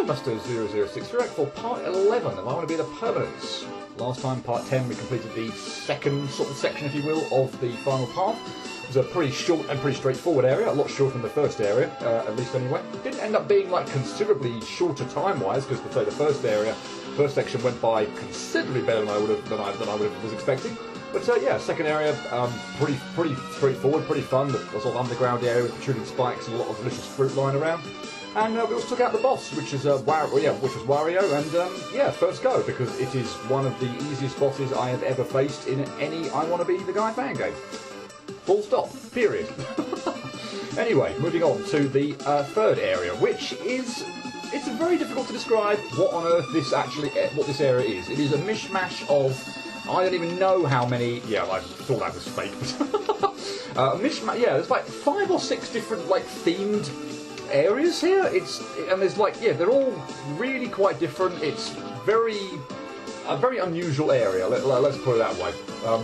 Hello, Muster006. We're back for part 11 of I Want to Be the Permanence. Last time, part 10, we completed the second sort of section, if you will, of the final path. It was a pretty short and pretty straightforward area, a lot shorter than the first area, at least anyway. Didn't end up being like considerably shorter time-wise, because to say the first section went by considerably better than I would have was expecting. But yeah, second area, pretty straightforward, pretty fun. The sort of underground area with protruding spikes and a lot of delicious fruit lying around. And we also took out the boss, which is which was Wario, and yeah, first go, because it is one of the easiest bosses I have ever faced in any I Want to Be the Guy fan game. Full stop. Period. Anyway, moving on to the third area, which is it's very difficult to describe what on earth what this area is. It is a mishmash of I don't even know how many. Yeah, I thought that was fake. Mishmash. Yeah, there's like 5 or 6 different like themed areas here. And there's like, yeah, they're all really quite different. It's a very unusual area. Let's put it that way.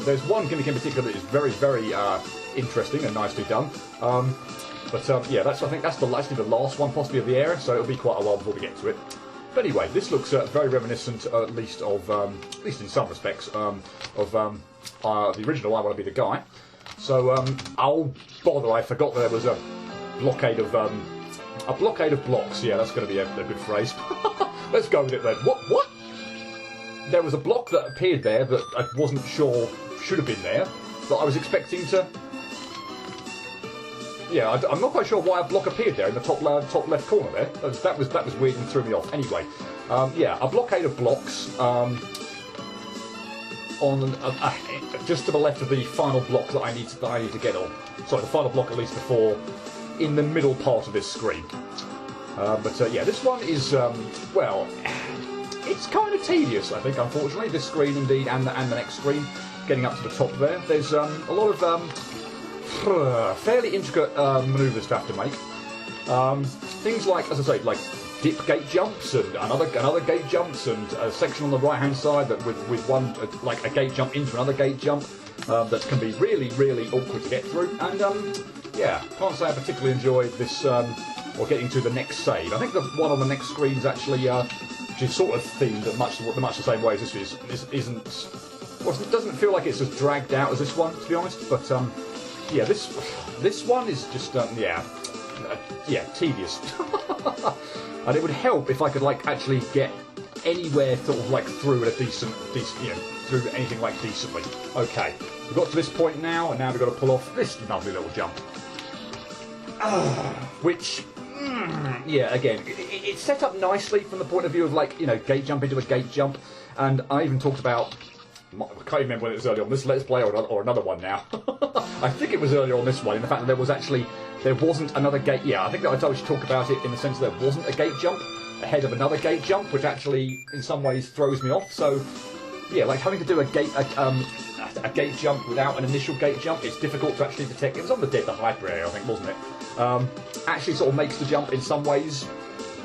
There's one gimmick in particular that is very, very interesting and nicely done. Yeah, I think that's actually the last one possibly of the area, so it'll be quite a while before we get to it. But anyway, this looks very reminiscent, at least in some respects, of the original I Want to Be the Guy. So, oh bother, I forgot that there was a blockade of blocks. Yeah, that's going to be a good phrase. Let's go with it then. What? There was a block that appeared there that I wasn't sure should have been there, that I was expecting to. Yeah, I'm not quite sure why a block appeared there in the top left corner there. That was weird and threw me off. Anyway, yeah, a blockade of blocks on just to the left of the final block that I need to get on. Sorry, the final block at least before, in the middle part of this screen. Yeah, this one is well, it's kind of tedious, I think. Unfortunately, this screen indeed, and the next screen, getting up to the top there. There's a lot of fairly intricate manoeuvres to have to make. Things like, as I say, like dip gate jumps and another gate jumps, and a section on the right hand side that with one like a gate jump into another gate jump that can be really, really awkward to get through. And yeah, can't say I particularly enjoyed this or getting to the next save. I think the one on the next screen is actually which is sort of themed much the same way as this is. This isn't. Well, it doesn't feel like it's as dragged out as this one, to be honest. But yeah, this one is just yeah, tedious. And it would help if I could like actually get anywhere sort of like through at a decent, you know, through anything like decently. Okay, we've got to this point now, and now we've got to pull off this lovely little jump. Which, yeah, again, it's set up nicely from the point of view of like, you know, gate jump into a gate jump, and I even talked about. I can't remember whether it was earlier on this Let's Play or another one now. I think it was earlier on this one, in the fact that there wasn't another gate. Yeah, I think that I told you to talk about it in the sense that there wasn't a gate jump ahead of another gate jump, which actually in some ways throws me off. So yeah, like having to do a gate jump without an initial gate jump, it's difficult to actually detect. It was on the Dead the Hyper area, I think, wasn't it? Actually sort of makes the jump in some ways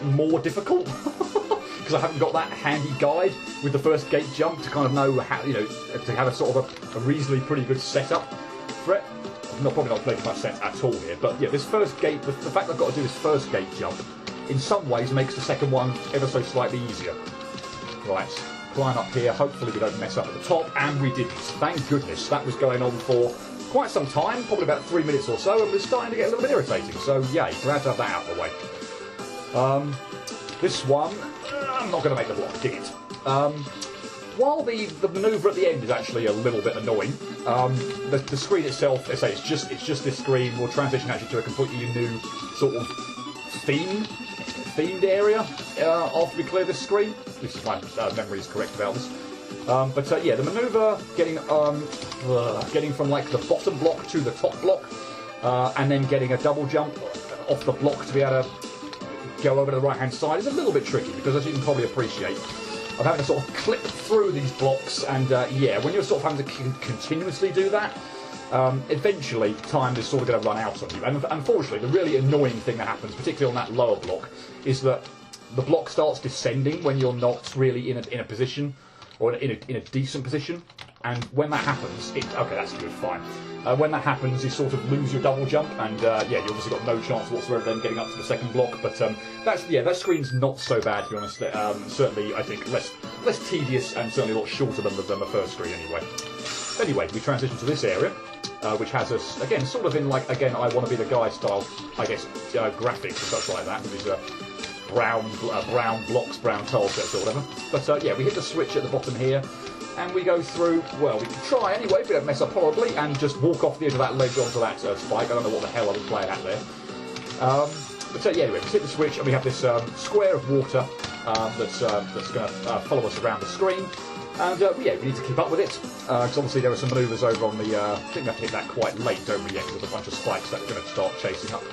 more difficult. Because I haven't got that handy guide with the first gate jump to kind of know how, you know, to have a sort of a reasonably pretty good setup for it. Probably not making much sense at all here, but yeah, this first gate, the fact that I've got to do this first gate jump, in some ways makes the second one ever so slightly easier. Right, climb up here, hopefully we don't mess up at the top, and we didn't. Thank goodness. That was going on for quite some time, probably about 3 minutes or so, and was starting to get a little bit irritating, so yay, glad to have that out of the way. This one, I'm not going to make the block, dig it. While the manoeuvre at the end is actually a little bit annoying, the screen itself, I say, it's just this screen. We'll transition actually to a completely new sort of themed area after we clear this screen. This is my memory is correct about this. Yeah, the manoeuvre getting from like the bottom block to the top block, and then getting a double jump off the block to be able to go over to the right hand side is a little bit tricky, because as you can probably appreciate, I'm having to sort of clip through these blocks, and yeah, when you're sort of having to continuously do that, eventually time is sort of going to run out on you. And unfortunately, the really annoying thing that happens, particularly on that lower block, is that the block starts descending when you're not really in a position, or in a decent position. and when that happens, okay, that's good, fine. When that happens, you sort of lose your double jump, and yeah, you obviously got no chance whatsoever of them getting up to the second block. But that screen's not so bad, to be honest. Certainly, I think less tedious and certainly a lot shorter than the first screen, anyway. Anyway, we transition to this area, which has us again, sort of in like I want to be the guy style, I guess, graphics and stuff like that with these brown blocks, brown tile sets or whatever. But yeah, we hit the switch at the bottom here. And we go through, well, we can try anyway, if we don't mess up horribly, and just walk off the edge of that ledge onto that spike. I don't know what the hell I was playing at there. But yeah, anyway, we hit the switch, and we have this square of water that's going to follow us around the screen. And yeah, we need to keep up with it, because obviously there are some manoeuvres over on the, I think we have to hit that quite late, don't we, yet, with a bunch of spikes that are going to start chasing up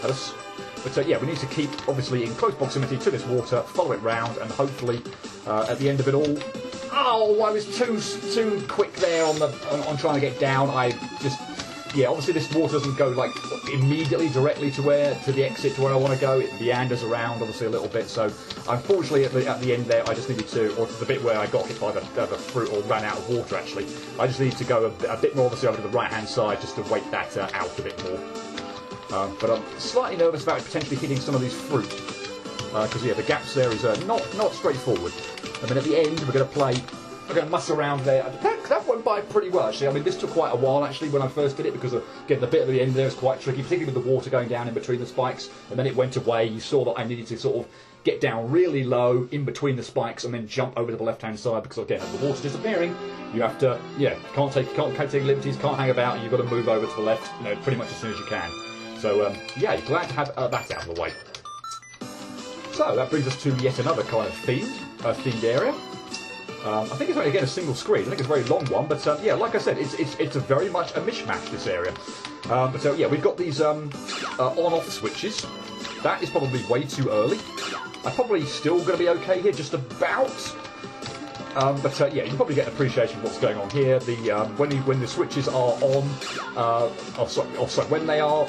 at us. But yeah, we need to keep, obviously, in close proximity to this water, follow it round, and hopefully, at the end of it all, oh, I was too quick there on trying to get down. I just, yeah, obviously this water doesn't go like immediately directly to the exit to where I want to go. It meanders around obviously a little bit. So unfortunately at the end there, I just needed to, or the bit where I got hit by the fruit or ran out of water actually, I just needed to go a bit more obviously over to the right hand side just to wait that out a bit more. But I'm slightly nervous about potentially hitting some of these fruit. Because yeah, the gaps there is not straightforward. And then at the end, we're going to muss around there. That went by pretty well, actually. I mean, this took quite a while, actually, when I first did it, because, again, the bit at the end there is quite tricky, particularly with the water going down in between the spikes. And then it went away. You saw that I needed to sort of get down really low in between the spikes and then jump over to the left-hand side, because, again, as the water's disappearing, you have to, yeah, can't take liberties, can't hang about, you've got to move over to the left, you know, pretty much as soon as you can. So, yeah, glad to have that out of the way. So that brings us to yet another kind of themed area. I think it's only, again, a single screen. I think it's a very long one, but yeah, like I said, it's a very much a mishmash, this area. But yeah, we've got these on-off switches. That is probably way too early. I'm probably still going to be okay here, just about. But yeah, you can probably get an appreciation of what's going on here. When the switches are on, when they are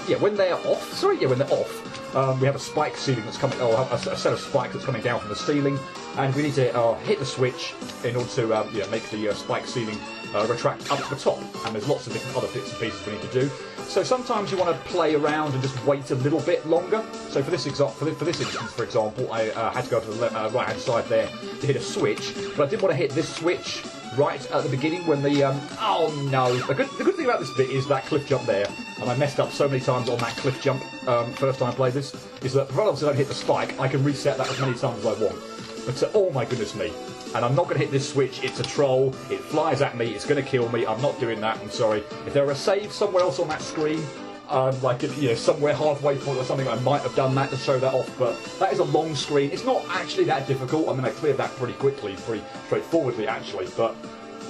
off, we have a spike ceiling that's coming, or a set of spikes that's coming down from the ceiling, and we need to hit the switch in order to make the spike ceiling retract up to the top. And there's lots of different other bits and pieces we need to do. So sometimes you want to play around and just wait a little bit longer. So for this instance, for example, I had to go to the right-hand side there to hit a switch, but I didn't want to hit this switch right at the beginning when the oh no! The good thing about this bit is that cliff jump there, and I messed up so many times on that cliff jump first time I played this, is that provided I don't hit the spike, I can reset that as many times as I want. But oh my goodness me. And I'm not going to hit this switch, it's a troll, it flies at me, it's going to kill me, I'm not doing that, I'm sorry. If there were a save somewhere else on that screen, like if, you know, somewhere halfway point or something, I might have done that to show that off, but that is a long screen. It's not actually that difficult. I mean, I cleared that pretty quickly, pretty straightforwardly actually, but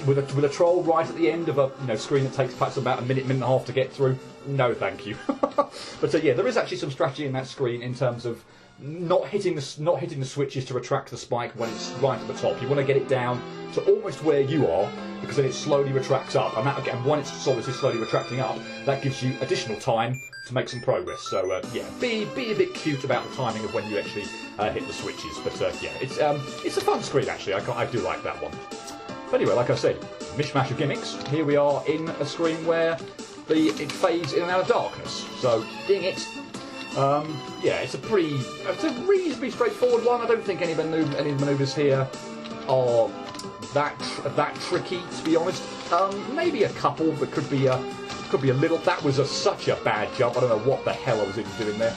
with a troll right at the end of a screen that takes perhaps about a minute and a half to get through, no thank you. But yeah, there is actually some strategy in that screen in terms of not hitting the switches to retract the spike when it's right at the top. You want to get it down to almost where you are, because then it slowly retracts up. And when it's obviously slowly retracting up, that gives you additional time to make some progress. So yeah, be a bit cute about the timing of when you actually hit the switches. But yeah, it's a fun screen actually. I do like that one. But anyway, like I said, mishmash of gimmicks. Here we are in a screen where it fades in and out of darkness. So ding it. Yeah, it's a reasonably straightforward one. I don't think any manoeuvres here are that tricky, to be honest. Maybe a couple, but could be a little. That was such a bad jump. I don't know what the hell I was even doing there.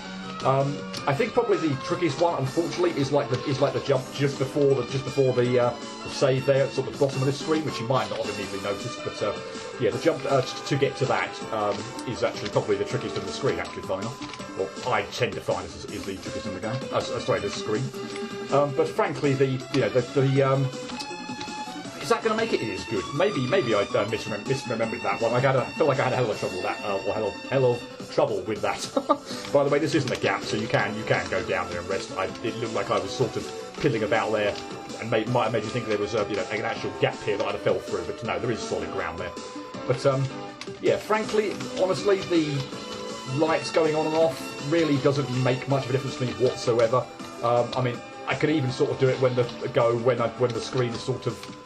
I think probably the trickiest one, unfortunately, is like the jump just before the save there at sort of the bottom of this screen, which you might not have immediately noticed. But yeah, the jump to get to that is actually probably the trickiest in the screen. Actually, funny enough, well, I tend to find this is the trickiest in the game. Sorry, this screen. But frankly, is that going to make it? It is good. Maybe I misremembered that one. I feel like I had a hell of trouble with that, or hell of trouble with that. By the way, this isn't a gap, so you can go down there and rest. It looked like I was sort of piddling about there, and might have made you think there was an actual gap here that I'd have fell through. But no, there is solid ground there. But yeah, frankly, honestly, the lights going on and off really doesn't make much of a difference to me whatsoever. I mean, I could even sort of do it when the screen is sort of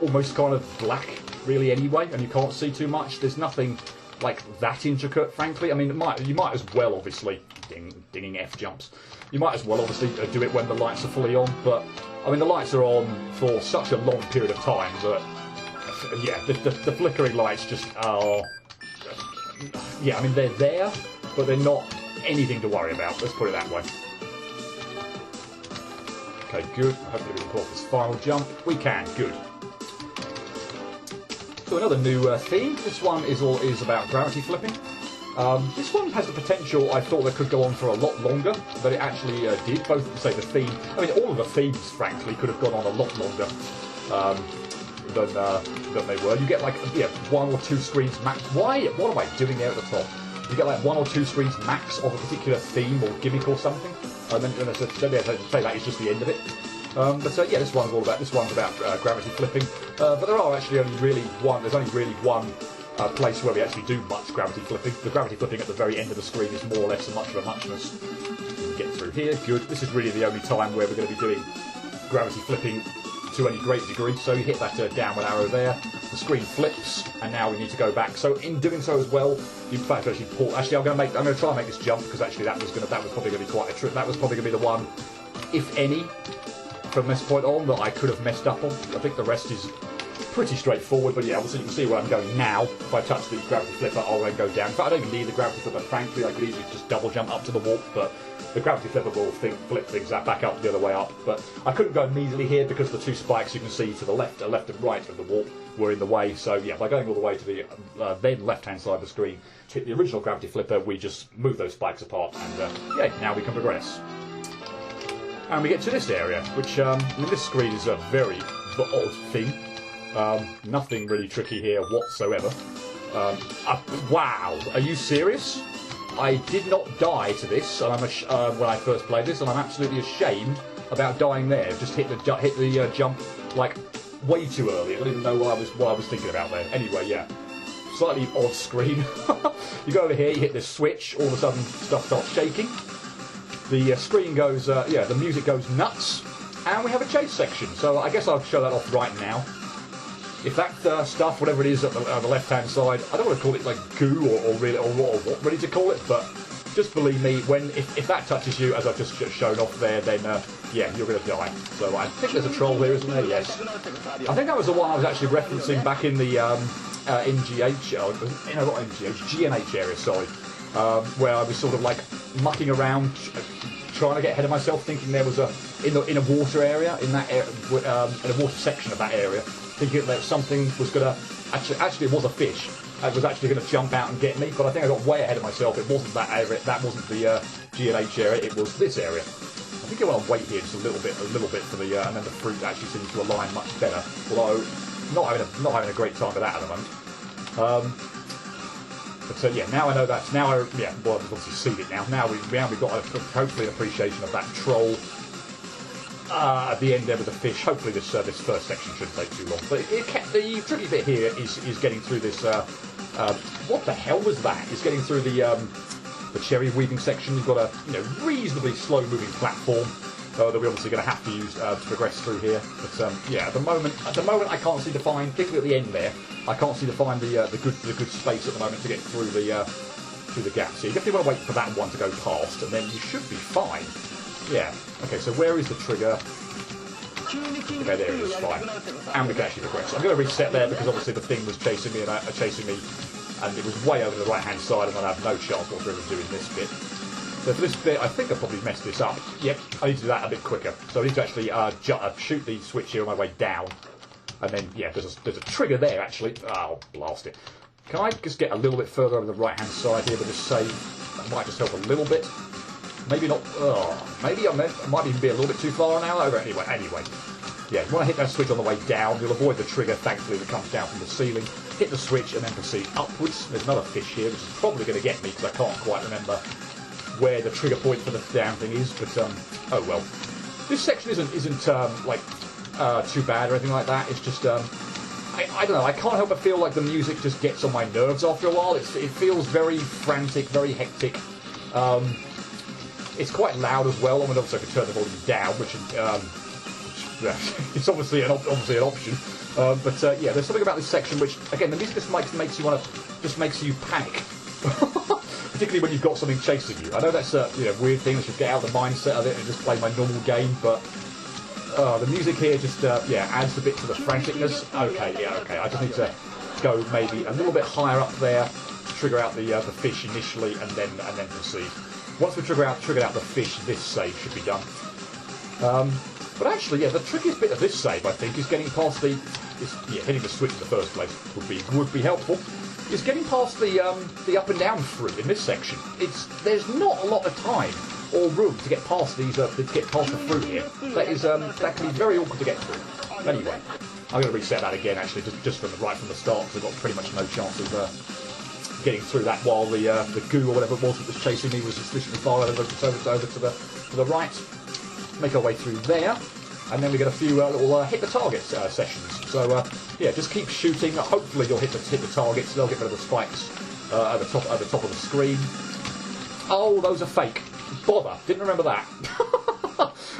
almost kind of black, really anyway, and you can't see too much. There's nothing like that intricate, frankly. I mean, you might as well, obviously, dinging F jumps. You might as well, obviously, do it when the lights are fully on. But I mean, the lights are on for such a long period of time that, yeah, the flickering lights just are. Yeah, I mean, they're there, but they're not anything to worry about. Let's put it that way. Okay, good. Hopefully we can pull off this final jump. We can. Good. So another new theme. This one is about gravity flipping. This one has the potential. I thought that could go on for a lot longer, but it actually did. Both, say, the theme. I mean, all of the themes, frankly, could have gone on a lot longer than they were. You get like 1 or 2 screens max. What am I doing there at the top? You get like 1 or 2 screens max of a particular theme or gimmick or something. And then say that is just the end of it. Yeah, this one's about gravity flipping. But there are actually only really one. There's only really one place where we actually do much gravity flipping. The gravity flipping at the very end of the screen is more or less a much of a muchness. Get through here, good. This is really the only time where we're going to be doing gravity flipping to any great degree. So you hit that downward arrow there, the screen flips, and now we need to go back. So in doing so as well, you in fact actually pull. Actually, I'm going to try and make this jump because actually that was probably going to be quite a trick. That was probably going to be the one, if any, from this point on that I could have messed up on. I think the rest is pretty straightforward, but yeah, obviously you can see where I'm going now. If I touch the gravity flipper, I'll then go down. In fact, I don't even need the gravity flipper, frankly. I could easily just double jump up to the warp, but the gravity flipper will flip things back up the other way up. But I couldn't go immediately here because the 2 spikes you can see to the left and right of the warp were in the way. So yeah, by going all the way to the then left-hand side of the screen to hit the original gravity flipper, we just move those spikes apart, and yeah, now we can progress. And we get to this area, which I mean, this screen is a very odd thing. Nothing really tricky here whatsoever. Wow, are you serious? I did not die to this, and when I first played this, and I'm absolutely ashamed about dying there. Just hit the jump like way too early. I don't even know what I was thinking about there. Anyway, yeah, slightly odd screen. You go over here, you hit this switch, all of a sudden stuff starts shaking. The screen goes, the music goes nuts, and we have a chase section. So I guess I'll show that off right now. If that stuff, whatever it is at the left-hand side, I don't want to call it like goo or what really to call it, but just believe me, if that touches you, as I've just shown off there, then yeah, you're going to die. So I think there's a troll here, isn't there? Yes. I think that was the one I was actually referencing back in the NGH, not NGH, GNH area, sorry, where I was sort of like mucking around, trying to get ahead of myself, thinking there was in a water area, in a water section of that area, thinking that something was going to actually it was a fish. It was actually going to jump out and get me, but I think I got way ahead of myself. It wasn't that area. That wasn't the G&H area. It was this area. I think I want to wait here just a little bit for the and then the fruit actually seems to align much better. Although not having a great time with that at the moment. But yeah, now I know that. Now I've obviously seen it now. Now we've got hopefully an appreciation of that troll. At the end there with the fish. Hopefully this first section shouldn't take too long. But the tricky bit here is getting through this. What the hell was that? It's getting through the cherry weaving section. You've got a reasonably slow moving platform that we're obviously going to have to use to progress through here. But yeah, at the moment I can't seem to find, particularly at the end there, I can't seem to find the good space at the moment to get through the gap. So you definitely want to wait for that one to go past, and then you should be fine. Yeah. Okay, so where is the trigger? Okay, there it is, fine. And we can actually progress. I'm going to reset there because obviously the thing was chasing me, and it was way over the right-hand side, and I have no chance whatsoever of doing this bit. So for this bit, I think I probably messed this up. Yep, I need to do that a bit quicker. So I need to actually shoot the switch here on my way down, and then yeah, there's a trigger there actually. Oh, blast it! Can I just get a little bit further over the right-hand side here with this save? That might just help a little bit. Maybe not. Maybe I might even be a little bit too far now. Anyway, yeah. You want to hit that switch on the way down. You'll avoid the trigger, thankfully, that comes down from the ceiling. Hit the switch and then proceed upwards. There's another fish here, which is probably going to get me because I can't quite remember where the trigger point for the down thing is. But oh well. This section isn't too bad or anything like that. It's just I don't know. I can't help but feel like the music just gets on my nerves after a while. It feels very frantic, very hectic. It's quite loud as well. I mean, obviously I could turn the volume down, which it's obviously an option. But yeah, there's something about this section which, again, the music just makes you panic. Particularly when you've got something chasing you. I know that's a weird thing. I should get out of the mindset of it and just play my normal game, but the music here just adds a bit to the franticness. Okay. I just need to go maybe a little bit higher up there to trigger out the fish initially, and then proceed. Once we triggered out the fish, this save should be done. But actually, the trickiest bit of this save, I think, is getting past hitting the switch in the first place would be helpful. Is getting past the up and down fruit in this section. There's not a lot of time or room to get past these the fruit here. That can be very awkward to get through. Anyway, I'm going to reset that again. Actually, just right from the start, because I've got pretty much no chance of getting through that while the goo or whatever it was that was chasing me was sufficiently far over to the right. Make our way through there. And then we get a few little hit the target sessions. So just keep shooting. Hopefully you'll hit the targets. They'll get rid of the spikes at the top of the screen. Oh, those are fake. Bother. Didn't remember that.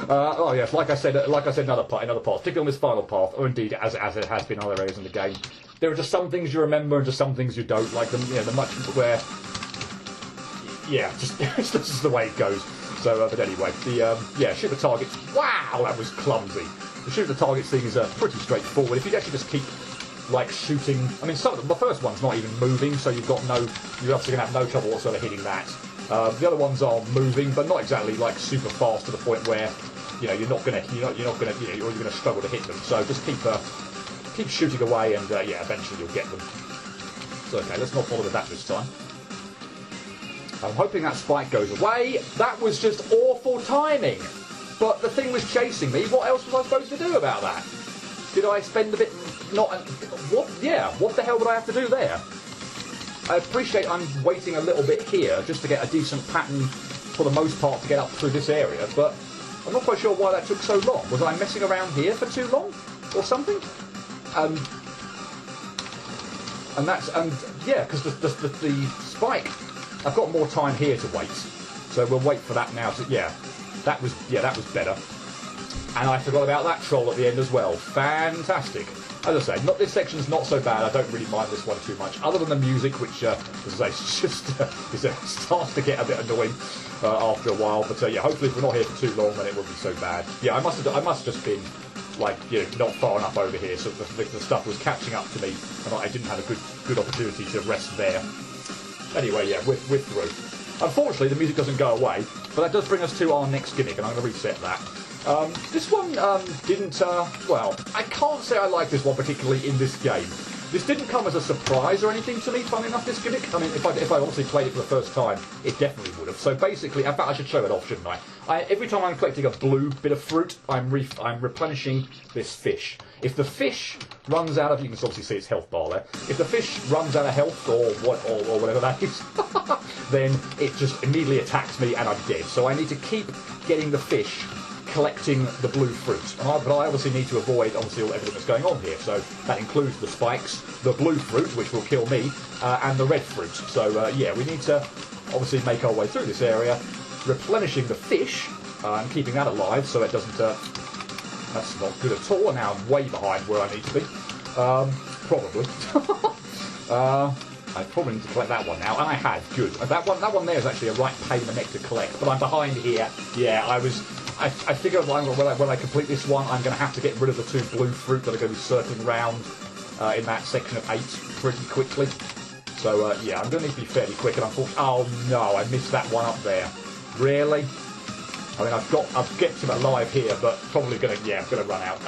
Oh yes, like I said, another part, particularly on this final path, or indeed as it has been in other areas in the game. There are just some things you remember and just some things you don't. Like the much where, this is the way it goes. So, but anyway, shoot the targets. Wow, that was clumsy. The shoot the targets thing is pretty straightforward. If you actually just keep shooting, I mean, the first one's not even moving, so you're obviously going to have no trouble whatsoever hitting that. The other ones are moving, but not exactly super fast to the point where you're going to struggle to hit them. So just keep shooting away, and eventually you'll get them. So okay, let's not bother with that this time. I'm hoping that spike goes away. That was just awful timing. But the thing was chasing me. What else was I supposed to do about that? Did I spend a bit what the hell would I have to do there? I appreciate I'm waiting a little bit here just to get a decent pattern for the most part to get up through this area, but I'm not quite sure why that took so long. Was I messing around here for too long? Or something? Because the spike, I've got more time here to wait, so we'll wait for that now. That was better. And I forgot about that troll at the end as well. Fantastic. As I say, this section's not so bad. I don't really mind this one too much, other than the music, which, as I say, starts to get a bit annoying after a while. But hopefully, if we're not here for too long, then it won't be so bad. Yeah, I must have just been not far enough over here, so the stuff was catching up to me, and I didn't have a good opportunity to rest there. Anyway, we're through. Unfortunately, the music doesn't go away, but that does bring us to our next gimmick, and I'm going to reset that. This one didn't, I can't say I like this one particularly in this game. This didn't come as a surprise or anything to me, funnily enough, this gimmick. I mean, if I obviously played it for the first time, it definitely would have. So basically, in fact, I should show it off, shouldn't I? Every time I'm collecting a blue bit of fruit, I'm replenishing this fish. If the fish runs out of, you can obviously see its health bar there. If the fish runs out of health or whatever that is, then it just immediately attacks me and I'm dead. So I need to keep getting the fish, collecting the blue fruit. But I obviously need to avoid everything that's going on here. So that includes the spikes, the blue fruit, which will kill me, and the red fruit. So we need to obviously make our way through this area, replenishing the fish and keeping that alive so it doesn't. That's not good at all. Now I'm way behind where I need to be. Probably. I probably need to collect that one now, and I had. Good. That one there is actually a right pain in the neck to collect, but I'm behind here. Yeah, I figure when I complete this one, I'm going to have to get rid of the two blue fruit that are going to be circling around in that section of 8 pretty quickly. So I'm going to need to be fairly quick, and oh no, I missed that one up there. Really? I mean, I've kept him alive here, but probably going to run out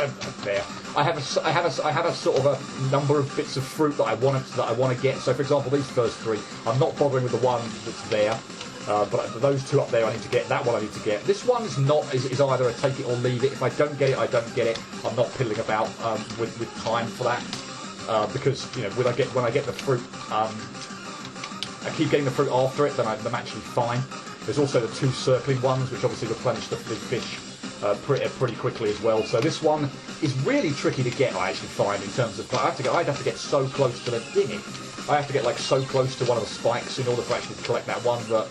there. I have a sort of a number of bits of fruit that I want to get. So, for example, these first 3, I'm not bothering with the one that's there, but those 2 up there I need to get. That one I need to get. This one is either a take it or leave it. If I don't get it, I don't get it. I'm not piddling about with time for that because when I get the fruit, I keep getting the fruit after it, then I'm actually fine. There's also the 2 circling ones, which obviously replenish the fish pretty quickly as well. So this one is really tricky to get, I actually find, in terms of... I'd have to get so close to the dinghy. I have to get so close to one of the spikes in order to actually collect that one, but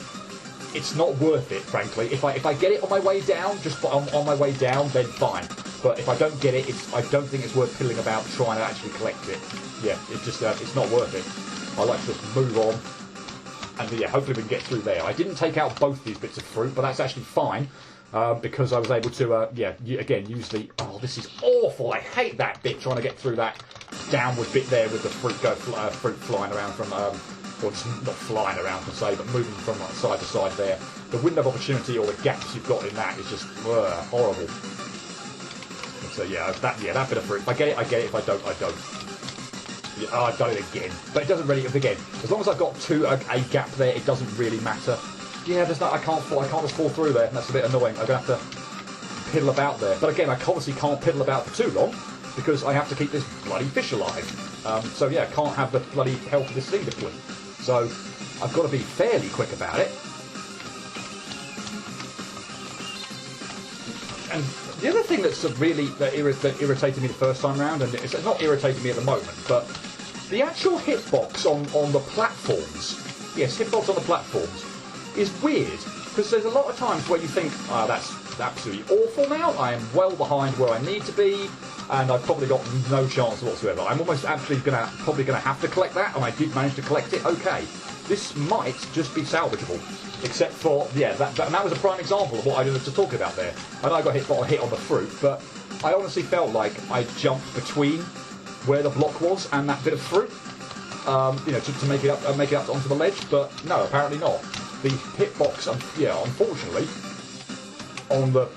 it's not worth it, frankly. If I get it on my way down, just on my way down, then fine. But if I don't get it, I don't think it's worth piddling about trying to actually collect it. Yeah, it's not worth it. I like to just move on. And yeah, hopefully we can get through there. I didn't take out both these bits of fruit, but that's actually fine. Because I was able to, again, use the... Oh, this is awful. I hate that bit, trying to get through that downward bit there with the fruit flying around from... or just not flying around per se, but moving from like, side to side there. The window of opportunity or the gaps you've got in that is just horrible. So yeah, that bit of fruit. If I get it, I get it. If I don't, I don't. Yeah, I've done it again. But it doesn't really, again, as long as I've got a gap there, it doesn't really matter. Yeah, there's no, I can't just fall through there. That's a bit annoying. I'm going to have to piddle about there. But again, I obviously can't piddle about for too long because I have to keep this bloody fish alive. So yeah, can't have the bloody health of this thing depleted. So I've got to be fairly quick about it. And the other thing that irritated me the first time round, and it's not irritating me at the moment, but the actual hitbox on the platforms, yes, hitbox on the platforms, is weird, because there's a lot of times where you think, that's absolutely awful now, I am well behind where I need to be, and I've probably got no chance whatsoever. I'm almost actually probably going to have to collect that, and I did manage to collect it, okay. This might just be salvageable. Except for, yeah, that was a prime example of what I was just talking about there. I know I got hit on the fruit, but I honestly felt like I jumped between where the block was and that bit of fruit, to make it up onto the ledge. But no, apparently not. The hitbox, unfortunately, on the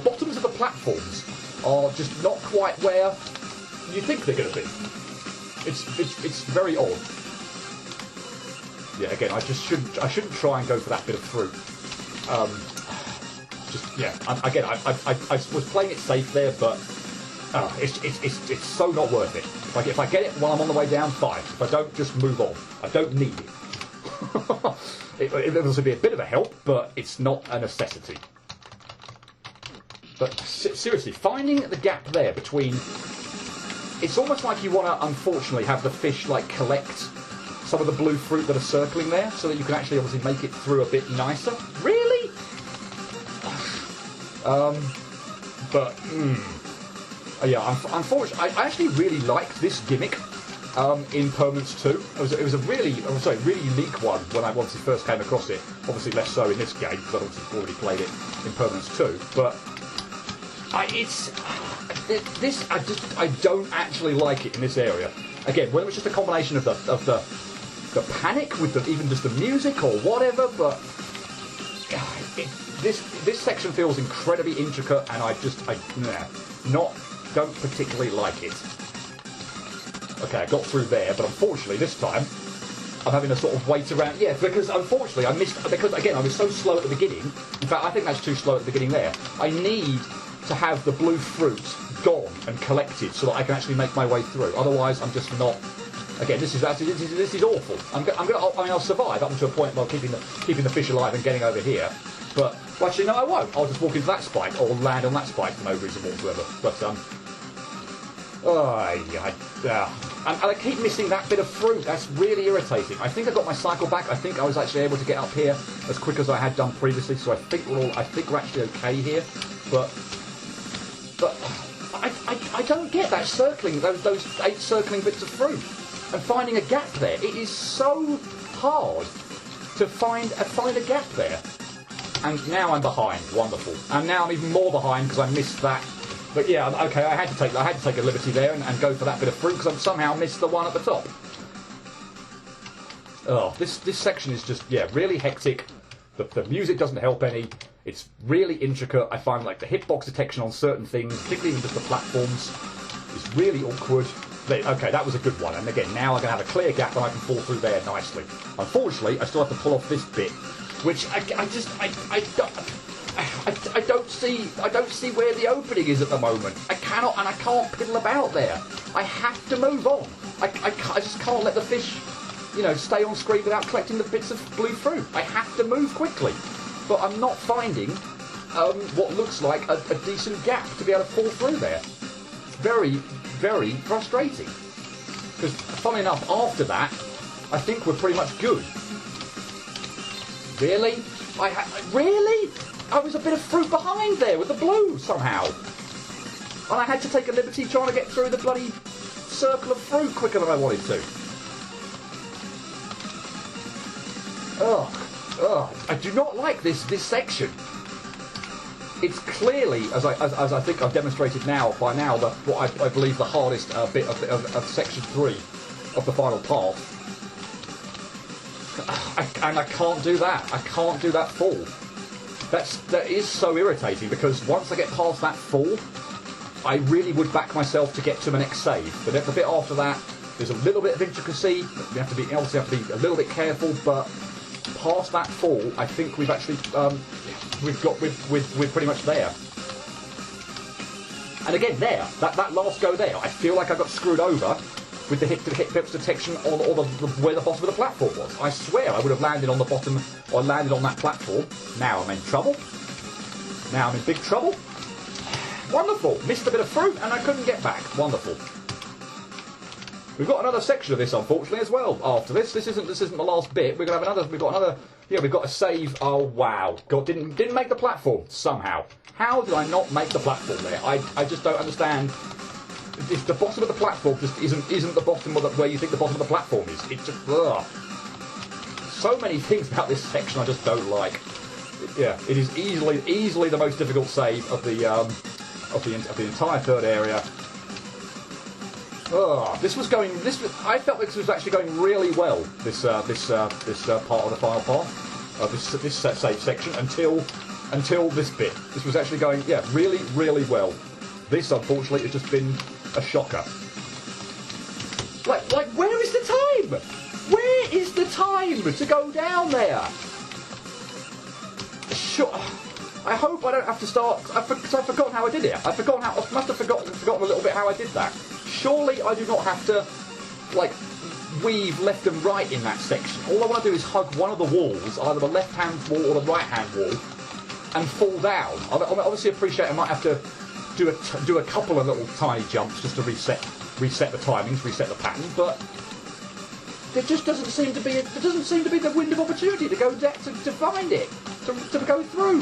bottoms of the platforms are just not quite where you think they're going to be. It's very odd. Yeah, again, I shouldn't try and go for that bit of fruit. I was playing it safe there, but it's so not worth it. If I get it while I'm on the way down, fine. If I don't, just move on. I don't need it. It will also be a bit of a help, but it's not a necessity. But seriously, finding the gap there between... It's almost like you want to, unfortunately, have the fish, collect some of the blue fruit that are circling there, so that you can actually obviously make it through a bit nicer. Really? Unfortunately, I actually really liked this gimmick in Permanence 2. It was a really unique one when I obviously first came across it. Obviously less so in this game, because I've obviously already played it in Permanence 2. But I don't actually like it in this area. Again, whether it's just a combination of the panic with even just the music or whatever, but this section feels incredibly intricate, and I don't particularly like it. Okay, I got through there, but unfortunately this time I'm having to sort of wait around. Yeah, because unfortunately I missed, because again I was so slow at the beginning. In fact, I think that's too slow at the beginning there. I need to have the blue fruit gone and collected so that I can actually make my way through. Otherwise, I'm just not. Again, this is awful. I'll survive up to a point while keeping the fish alive and getting over here. But actually, no, I won't. I'll just walk into that spike or land on that spike for no reason whatsoever. But and I keep missing that bit of fruit. That's really irritating. I think I got my cycle back. I think I was actually able to get up here as quick as I had done previously. So I think we're actually okay here. But I don't get that circling, those 8 circling bits of fruit. And finding a gap there. It is so hard to find a gap there. And now I'm behind. Wonderful. And now I'm even more behind because I missed that. But yeah, okay, I had to take a liberty there and go for that bit of fruit because I've somehow missed the one at the top. Oh, this section is just, really hectic. The music doesn't help any. It's really intricate. I find the hitbox detection on certain things, particularly even just the platforms, is really awkward. Okay, that was a good one. And again, now I'm going to have a clear gap and I can fall through there nicely. Unfortunately, I still have to pull off this bit, which I don't see where the opening is at the moment. I can't piddle about there. I have to move on. I just can't let the fish, stay on screen without collecting the bits of blue fruit. I have to move quickly. But I'm not finding what looks like a decent gap to be able to fall through there. It's very, very frustrating. Because, funnily enough, after that, I think we're pretty much good. Really? Really? I was a bit of fruit behind there with the blue somehow. And I had to take a liberty trying to get through the bloody circle of fruit quicker than I wanted to. Ugh, I do not like this section. It's clearly, as I think I've demonstrated by now, what I believe the hardest bit of section 3 of the final part. And I can't do that. I can't do that fall. That is so irritating, because once I get past that fall, I really would back myself to get to my next save. But the bit after that, there's a little bit of intricacy. We obviously have to be a little bit careful, but past that fall, I think we've actually we're pretty much there. And again, that last go there, I feel like I got screwed over with the hit pips detection on where the bottom of the platform was. I swear I would have landed on the bottom or landed on that platform. Now I'm in trouble. Now I'm in big trouble. Wonderful. Missed a bit of fruit and I couldn't get back. Wonderful. We've got another section of this, unfortunately, as well. After this isn't the last bit. We're gonna have another. We've got a save. Oh wow! God, didn't make the platform somehow. How did I not make the platform there? I just don't understand. If the bottom of the platform just isn't the bottom of where you think the bottom of the platform is. It's just so many things about this section I just don't like. Yeah, it is easily the most difficult save of the entire third area. I felt this was actually going really well. This part of the final part, this save section until this bit. This was actually going really well. This unfortunately has just been a shocker. Like where is the time? Where is the time to go down there? Sure. I hope I don't have to start. I've forgotten how I did it. I must have forgotten a little bit how I did that. Surely I do not have to, weave left and right in that section. All I want to do is hug one of the walls, either the left-hand wall or the right-hand wall, and fall down. I obviously appreciate I might have to do a couple of little tiny jumps just to reset the timings, reset the pattern, but there just doesn't seem to be the window of opportunity to go to find it, to go through.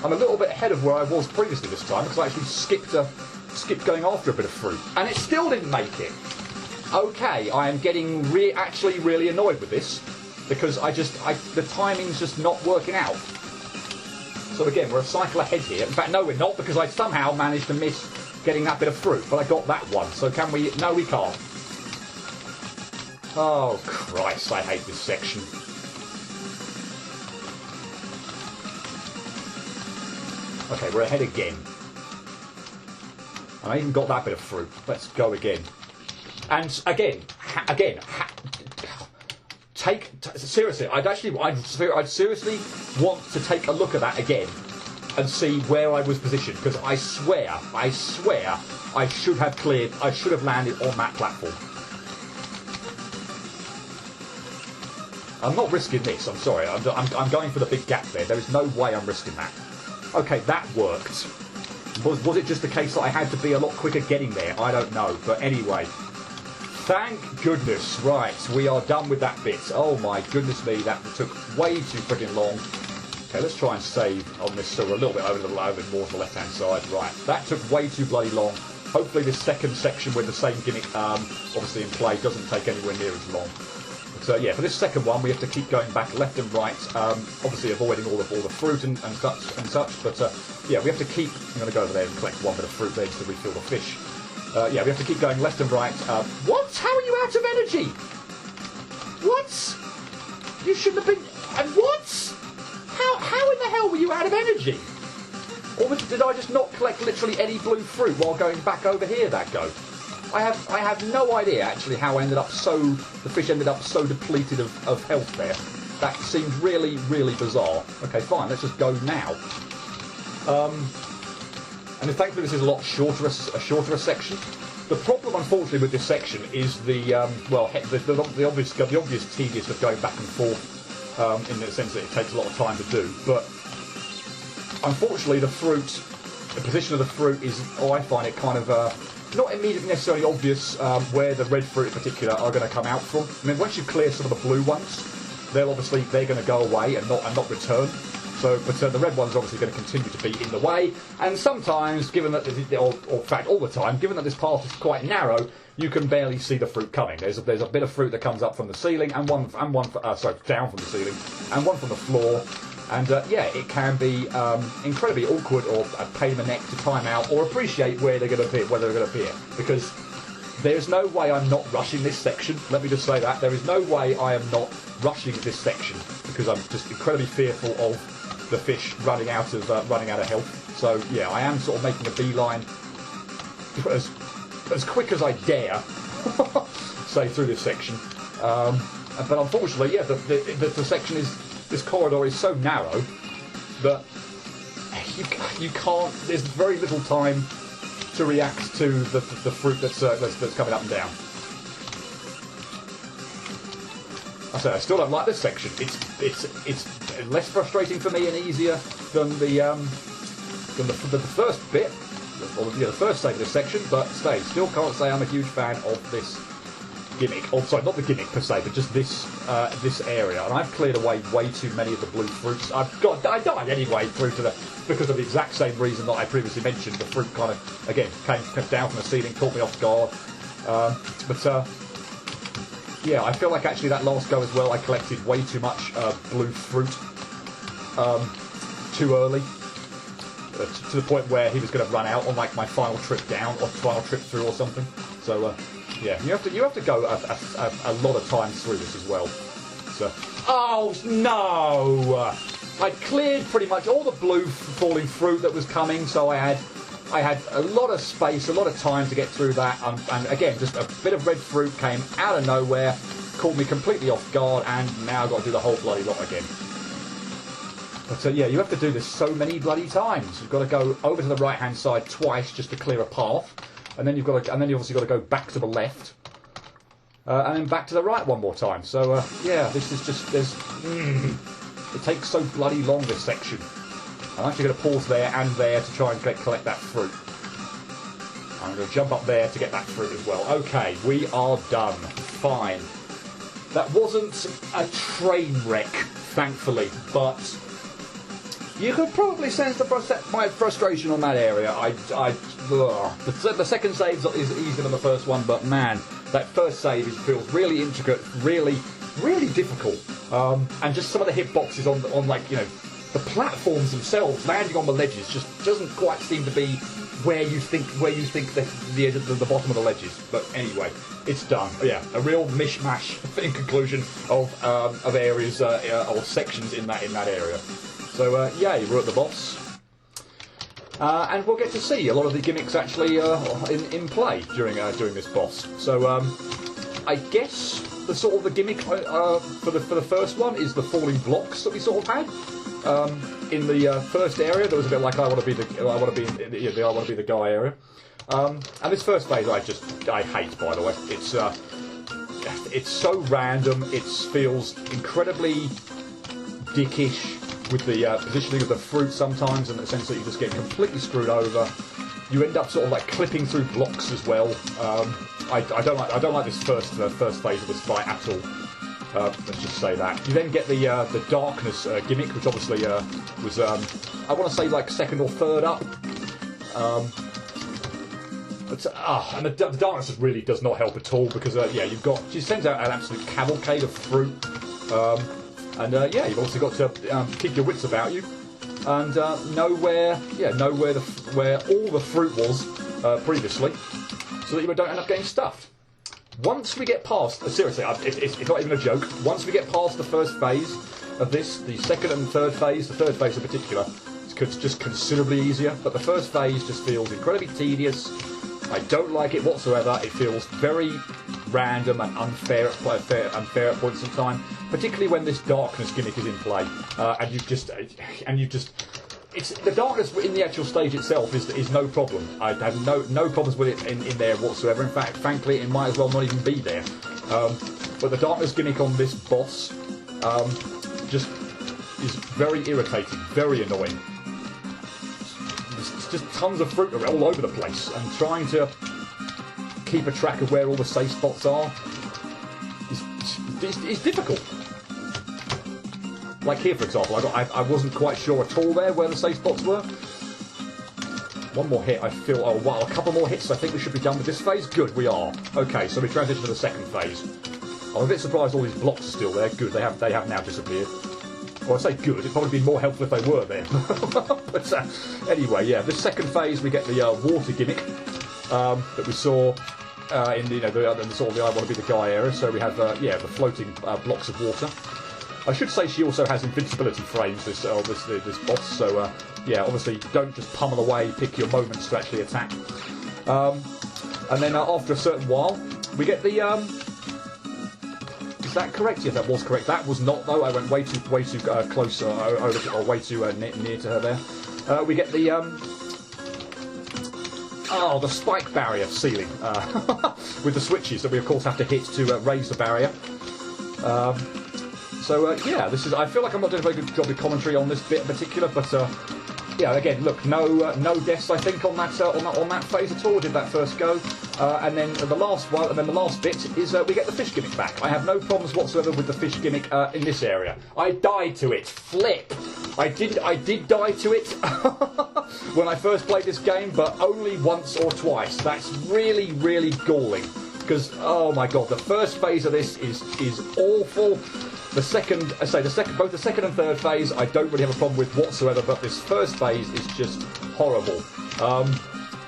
I'm a little bit ahead of where I was previously this time, because I actually skipped going after a bit of fruit, and it still didn't make it. Okay, I am getting actually really annoyed with this, because the timing's just not working out. So again, we're a cycle ahead here. In fact, no, we're not, because I somehow managed to miss getting that bit of fruit, but I got that one. So can we? No, we can't. Oh Christ, I hate this section. Okay, we're ahead again. And I even got that bit of fruit. Let's go again. And again. Seriously, I'd seriously want to take a look at that again and see where I was positioned, because I swear I should have landed on that platform. I'm not risking this. I'm sorry. I'm going for the big gap there. There is no way I'm risking that. Okay, that worked. Was it just the case that I had to be a lot quicker getting there? I don't know. But anyway, thank goodness. Right, we are done with that bit. Oh my goodness me, that took way too freaking long. Okay, let's try and save on this so we're a little bit over more to the left-hand side. Right, that took way too bloody long. Hopefully this second section with the same gimmick obviously in play doesn't take anywhere near as long. So yeah, for this second one we have to keep going back left and right, obviously avoiding all the fruit and such. But yeah, we have to keep. I'm going to go over there and collect one bit of fruit there just to refill the fish. Yeah, we have to keep going left and right. What? How are you out of energy? What? You shouldn't have been. What? How in the hell were you out of energy? Or did I just not collect literally any blue fruit while going back over here that go? I have no idea actually how the fish ended up so depleted of health there. That seems really, really bizarre. Okay, fine, let's just go now. And thankfully this is a lot shorter a section. The problem, unfortunately, with this section is the obvious tedious of going back and forth, in the sense that it takes a lot of time to do. But unfortunately, the position of the fruit is, I find it kind of not immediately necessarily obvious where the red fruit in particular are going to come out from. I mean, once you clear some of the blue ones, they're going to go away and not return. So, but the red one's obviously going to continue to be in the way, and sometimes, given that, or in fact all the time, given that this path is quite narrow, you can barely see the fruit coming. There's a bit of fruit that comes up from the ceiling, and one down from the ceiling, and one from the floor. And yeah, it can be incredibly awkward or a pain in the neck to time out or appreciate where they're going to appear, whether they're going to appear, because there's no way I'm not rushing this section. Let me just say that there is no way I am not rushing this section, because I'm just incredibly fearful of the fish running out of health. So yeah, I am sort of making a beeline as quick as I dare, say, through this section. But unfortunately, yeah, the section is. This corridor is so narrow that you can't. There's very little time to react to the fruit that's coming up and down. I say I still don't like this section. It's less frustrating for me and easier than the first bit, or the first stage of this section. But still can't say I'm a huge fan of this gimmick. Oh, sorry, not the gimmick per se, but just this area. And I've cleared away way too many of the blue fruits. I died anyway because of the exact same reason that I previously mentioned. The fruit kind of again came down from the ceiling, caught me off guard. Yeah, I feel like actually that last go as well, I collected way too much blue fruit too early. To the point where he was going to run out on like my final trip down or final trip through or something. So yeah, you have to go a lot of times through this as well. So oh no! I cleared pretty much all the blue falling fruit that was coming, so I had a lot of space, a lot of time to get through that, and again, just a bit of red fruit came out of nowhere, caught me completely off guard, and now I've got to do the whole bloody lot again. But yeah, you have to do this so many bloody times. You've got to go over to the right-hand side twice just to clear a path, and then you've obviously got to go back to the left, and then back to the right one more time. So yeah, this is just it takes so bloody long, this section. I'm actually going to pause there and there to try and collect that fruit. I'm going to jump up there to get that fruit as well. Okay, we are done. Fine. That wasn't a train wreck, thankfully, but you could probably sense my frustration on that area. The second save is easier than the first one, but man, that first save feels really intricate, really difficult. And just some of the hitboxes on like, you know, the platforms themselves, landing on the ledges, just doesn't quite seem to be where you think the bottom of the ledge is. But anyway, it's done. Yeah, a real mishmash in conclusion of areas or sections in that area. So yay, we're at the boss, and we'll get to see a lot of the gimmicks actually in play during this boss. So I guess the gimmick for the first one is the falling blocks that we sort of had. In the first area, there was a bit like I want to be the guy area, and this first phase I hate. By the way, it's so random. It feels incredibly dickish with the positioning of the fruit sometimes, in the sense that you just get completely screwed over. You end up sort of like clipping through blocks as well. I don't like this first phase of this fight at all. Let's just say that. You then get the darkness gimmick, which obviously was I want to say like second or third up. And the darkness really does not help at all, because yeah, she sends out an absolute cavalcade of fruit, and yeah, you've also got to keep your wits about you and know where all the fruit was previously, so that you don't end up getting stuffed. Once we get past, seriously, it's not even a joke, once we get past the first phase of this, the second and third phase in particular, it's just considerably easier, but the first phase just feels incredibly tedious. I don't like it whatsoever. It feels very random and unfair at points in time, particularly when this darkness gimmick is in play, it's the darkness in the actual stage itself is no problem. I have no problems with it in there whatsoever. In fact, frankly, it might as well not even be there. But the darkness gimmick on this boss just is very irritating, very annoying. There's just tons of fruit all over the place, and trying to keep a track of where all the safe spots are is difficult. Like here, for example, I wasn't quite sure at all there where the safe spots were. One more hit, I feel. Oh wow, a couple more hits. I think we should be done with this phase. Good, we are. Okay, so we transition to the second phase. I'm a bit surprised all these blocks are still there. Good, they have now disappeared. Well, I say good. It'd probably be more helpful if they were there. But anyway, yeah, this second phase we get the water gimmick that we saw in the sort of the I want to be the guy area. So we have the floating blocks of water. I should say she also has invincibility frames. This boss. So yeah, obviously don't just pummel away. Pick your moments to actually attack. And then after a certain while, we get the. Is that correct? Yes, that was correct. That was not though. I went way too close or way too near to her there. We get the the spike barrier ceiling with the switches that we of course have to hit to raise the barrier. Yeah, this is. I feel like I'm not doing a very good job of commentary on this bit in particular, but yeah, again, look, no deaths I think on that phase at all. Did that first go, and then the last one, and then the last bit is we get the fish gimmick back. I have no problems whatsoever with the fish gimmick in this area. I died to it. Flip. I did die to it when I first played this game, but only once or twice. That's really, really galling because oh my god, the first phase of this is awful. The second, both the second and third phase, I don't really have a problem with whatsoever. But this first phase is just horrible.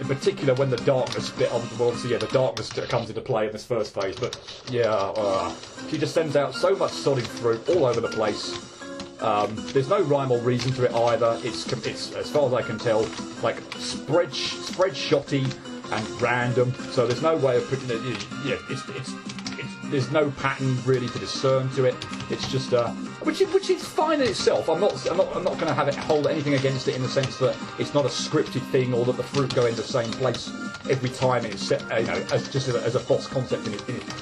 In particular, when the darkness bit, obviously, yeah, the darkness comes into play in this first phase. But yeah, she just sends out so much solid fruit all over the place. There's no rhyme or reason to it either. It's as far as I can tell, like spread shotty and random. So there's no way of putting it. Yeah, there's no pattern really to discern to it. It's just which is fine in itself. I'm not going to have it hold anything against it in the sense that it's not a scripted thing or that the fruit go in the same place every time it's set, as a boss concept in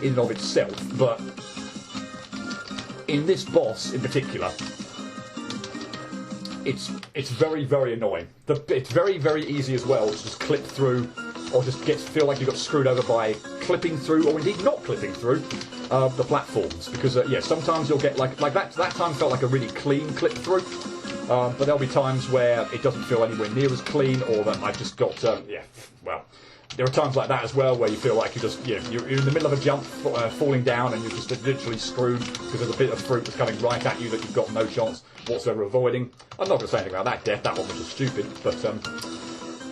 and of itself. But in this boss in particular, it's very, very annoying. It's very, very easy as well to just clip through, or just feel like you got screwed over by clipping through, or indeed not clipping through the platforms. Because yeah, sometimes you'll get like that. That time felt like a really clean clip through, but there'll be times where it doesn't feel anywhere near as clean, or that I just got well. There are times like that as well where you feel like you're in the middle of a jump, falling down, and you're just literally screwed because there's a bit of fruit that's coming right at you that you've got no chance whatsoever avoiding. I'm not going to say anything about that death. That one was just stupid. But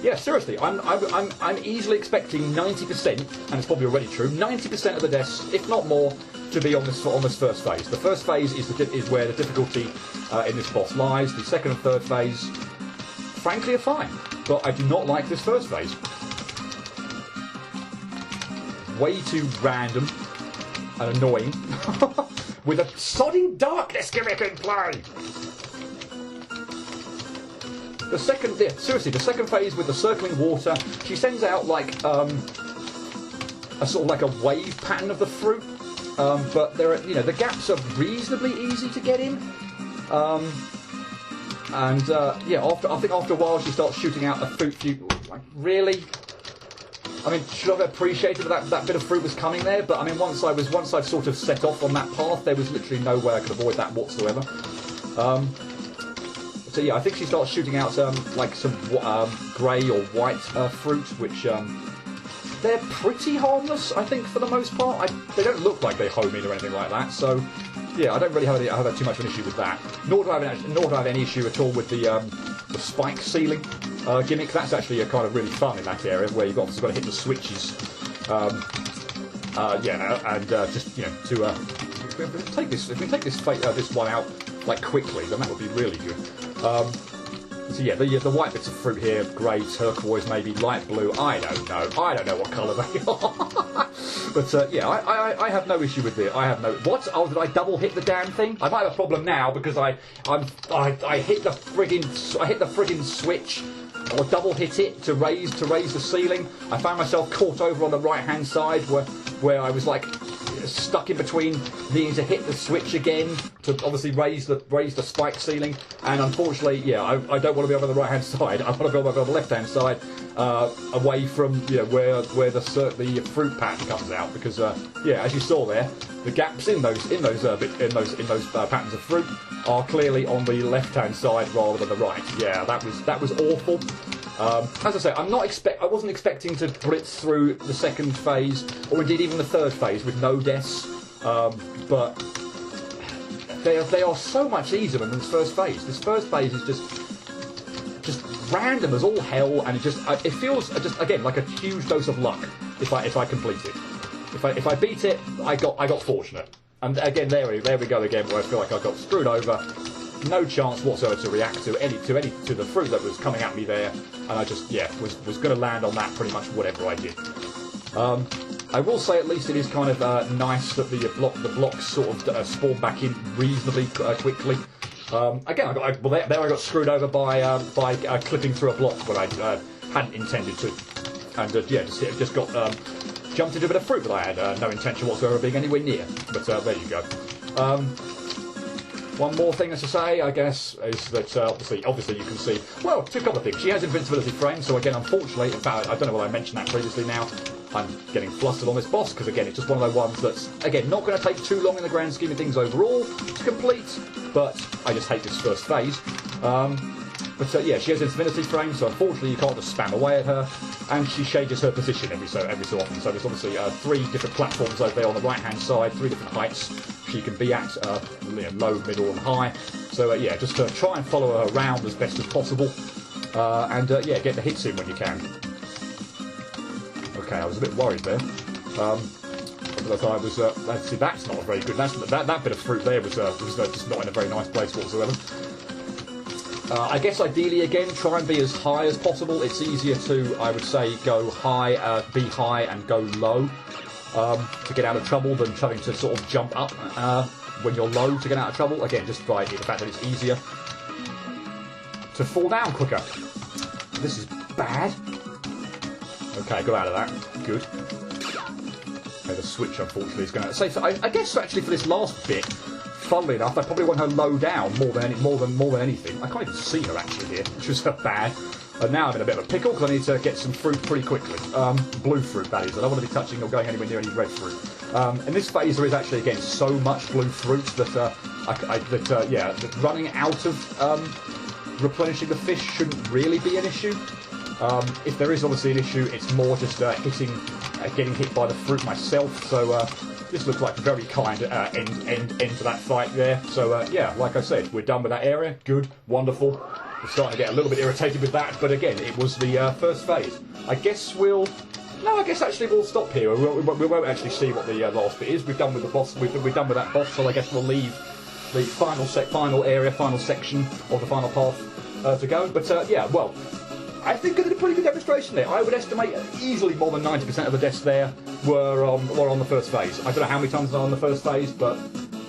yeah, seriously, I'm easily expecting 90%, and it's probably already true. 90% of the deaths, if not more, to be on this first phase. The first phase is where the difficulty in this boss lies. The second and third phase, frankly, are fine. But I do not like this first phase. Way too random and annoying with a sodding darkness gimmick in play. The second phase with the circling water, she sends out like a sort of like a wave pattern of the fruit, but there are the gaps are reasonably easy to get in, yeah, I think after a while she starts shooting out the fruit. Like really. I mean, should I have appreciated that bit of fruit was coming there? But I mean, once I'd sort of set off on that path, there was literally no way I could avoid that whatsoever. So yeah, I think she starts shooting out like some grey or white fruit, which they're pretty harmless, I think, for the most part. They don't look like they home in or anything like that. So yeah, I don't really have too much of an issue with that. Nor do I have any issue at all with the spike ceiling gimmick. That's actually kind of really fun in that area where you've obviously got to hit the switches. Just to take this. If we take this one out like quickly, then that would be really good. So yeah, the white bits of fruit here, grey, turquoise, maybe light blue. I don't know what colour they are. But yeah, I have no issue with it. I have no. What? Oh, did I double hit the damn thing? I might have a problem now because I hit the friggin' switch, or double hit it to raise the ceiling. I found myself caught over on the right hand side where I was like stuck in between needing to hit the switch again to obviously raise the spike ceiling. And unfortunately, yeah, I don't want to be over the right hand side. I want to be over the left hand side, away from where the fruit pattern comes out, because yeah, as you saw there, the gaps in those patterns of fruit are clearly on the left hand side rather than the right. Yeah, that was awful. As I say, I wasn't expecting to blitz through the second phase, or indeed even the third phase, with no deaths. But they are so much easier than this first phase. This first phase is just random as all hell, and it feels just again like a huge dose of luck if I complete it. If I beat it, I got fortunate. And again, there we go again, where I feel like I got screwed over. No chance whatsoever to react to the fruit that was coming at me there, and I just was going to land on that pretty much whatever I did. I will say at least it is kind of nice that the blocks sort of spawn back in reasonably quickly. Again, I got screwed over by clipping through a block when I hadn't intended to, and just got jumped into a bit of fruit that I had no intention whatsoever of being anywhere near. But there you go. One more thing to say, I guess, is that obviously you can see, well, two couple of things. She has invincibility frame, so again, unfortunately, in fact, I don't know whether I mentioned that previously now, I'm getting flustered on this boss, because again, it's just one of those ones that's, again, not going to take too long in the grand scheme of things overall to complete, but I just hate this first phase. Yeah, she has invincibility frame, so unfortunately you can't just spam away at her, and she changes her position every so often. So there's obviously 3 different platforms over there on the right-hand side, 3 different heights she can be at, low, middle, and high. So yeah, just try and follow her around as best as possible, and yeah, get the hits in when you can. Okay, I was a bit worried there. But I was, see, that's not very good. That bit of fruit there was just not in a very nice place whatsoever. I guess ideally, again, try and be as high as possible. It's easier to, I would say, go high, be high and go low to get out of trouble than having to sort of jump up when you're low to get out of trouble. Again, just by the fact that it's easier to fall down quicker. This is bad. Okay, got out of that. Good. Okay, the switch, unfortunately, is going to say. So I guess actually for this last bit, funnily enough, I probably want her low down more than anything. I can't even see her actually here, which was bad. And now I'm in a bit of a pickle because I need to get some fruit pretty quickly. Blue fruit, that is. I don't want to be touching or going anywhere near any red fruit. In this phase, there is actually again so much blue fruit that that running out of replenishing the fish shouldn't really be an issue. If there is obviously an issue, it's more just getting hit by the fruit myself. So. This looks like a very kind end to that fight there. So, yeah, like I said, we're done with that area. Good, wonderful. We're starting to get a little bit irritated with that, but again, it was the first phase. I guess actually we'll stop here. We won't actually see what the last bit is. We're done with the boss. We're done with that boss, so I guess we'll leave the final section of the final path to go. But, yeah, well, I think I did a pretty good demonstration there. I would estimate easily more than 90% of the deaths there were on the first phase. I don't know how many times on the first phase, but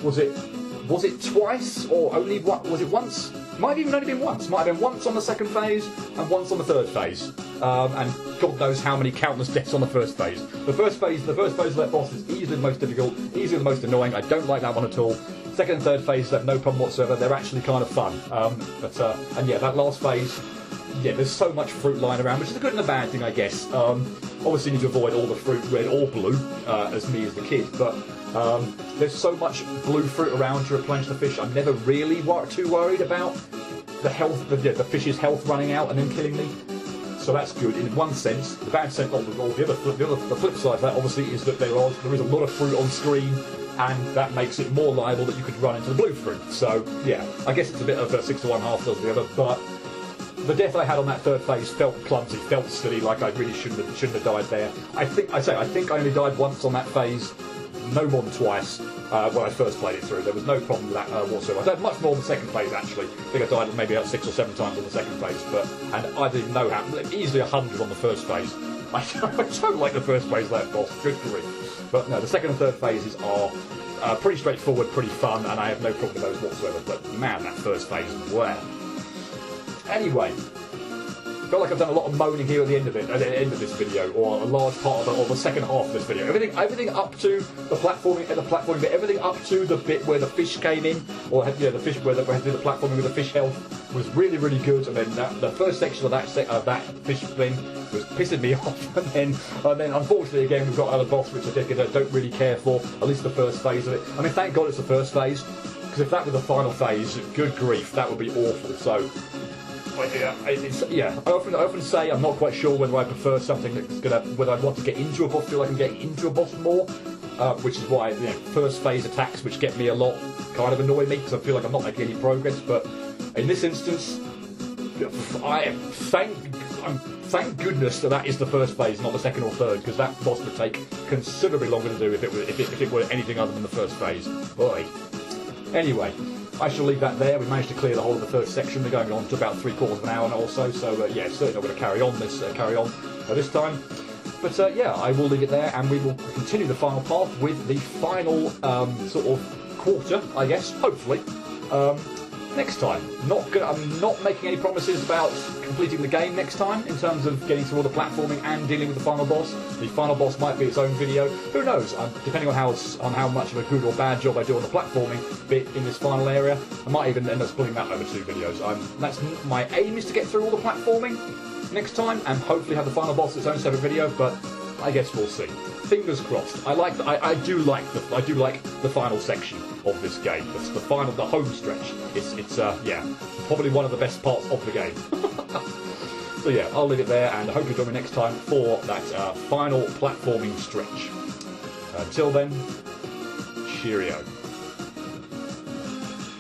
was it twice or only was it once? Might have even only been once. Might have been once on the second phase and once on the third phase. And God knows how many countless deaths on the first phase. The first phase of that boss is easily the most difficult, easily the most annoying. I don't like that one at all. Second and third phases have no problem whatsoever. They're actually kind of fun. And yeah, that last phase. Yeah, there's so much fruit lying around, which is a good and a bad thing, I guess. Obviously, you need to avoid all the fruit, red or blue, as me as the kid. But there's so much blue fruit around to replenish the fish. I'm never really too worried about the fish's health running out and then killing me. So that's good in one sense. The bad sense, the flip side of that, obviously, is that there is a lot of fruit on screen, and that makes it more liable that you could run into the blue fruit. So yeah, I guess it's a bit of a 6 to 1, half does the other, but. The death I had on that third phase felt clumsy, felt silly, like I really shouldn't have died there. I think I only died once on that phase, no more than twice, when I first played it through. There was no problem with that whatsoever. I died much more on the second phase, actually. I think I died maybe about 6 or 7 times on the second phase, and I didn't know how. Easily 100 on the first phase. I don't like the first phase of that boss, good grief. But no, the second and third phases are pretty straightforward, pretty fun, and I have no problem with those whatsoever. But man, that first phase, wow. Anyway, feel like I've done a lot of moaning here at the end of it, at the end of this video, or a large part of the second half of this video. Everything up to the platforming bit, everything up to the bit where the fish came in, or the fish where they had to do the platforming with the fish health was really, really good. And then the first section of that fish thing was pissing me off. And then unfortunately again we've got other boss which I don't really care for. At least the first phase of it. I mean, thank God it's the first phase, because if that were the final phase, good grief, that would be awful. So. I often say I'm not quite sure whether I prefer something whether I want to get into a boss, feel like I'm getting into a boss more, which is why first phase attacks, which get me a lot, kind of annoy me because I feel like I'm not making any progress. But in this instance, thank goodness that is the first phase, not the second or third, because that boss would take considerably longer to do if it were anything other than the first phase. Boy. Anyway. I shall leave that there. We managed to clear the whole of the first section. We're going on to about 3/4 of an hour or so. So yeah, certainly not going to carry on this time. But yeah, I will leave it there, and we will continue the final path with the final sort of quarter, I guess. Hopefully, next time. I'm not making any promises about completing the game next time in terms of getting through all the platforming and dealing with the final boss. The final boss might be its own video. Who knows? Depending on how much of a good or bad job I do on the platforming bit in this final area, I might even end up splitting that over 2 videos. That's my aim, is to get through all the platforming next time and hopefully have the final boss its own separate video. But I guess we'll see. Fingers crossed. I do like the final section of this game. The home stretch. It's probably one of the best parts of the game. So yeah, I'll leave it there, and I hope you join me next time for that final platforming stretch. Until then, cheerio.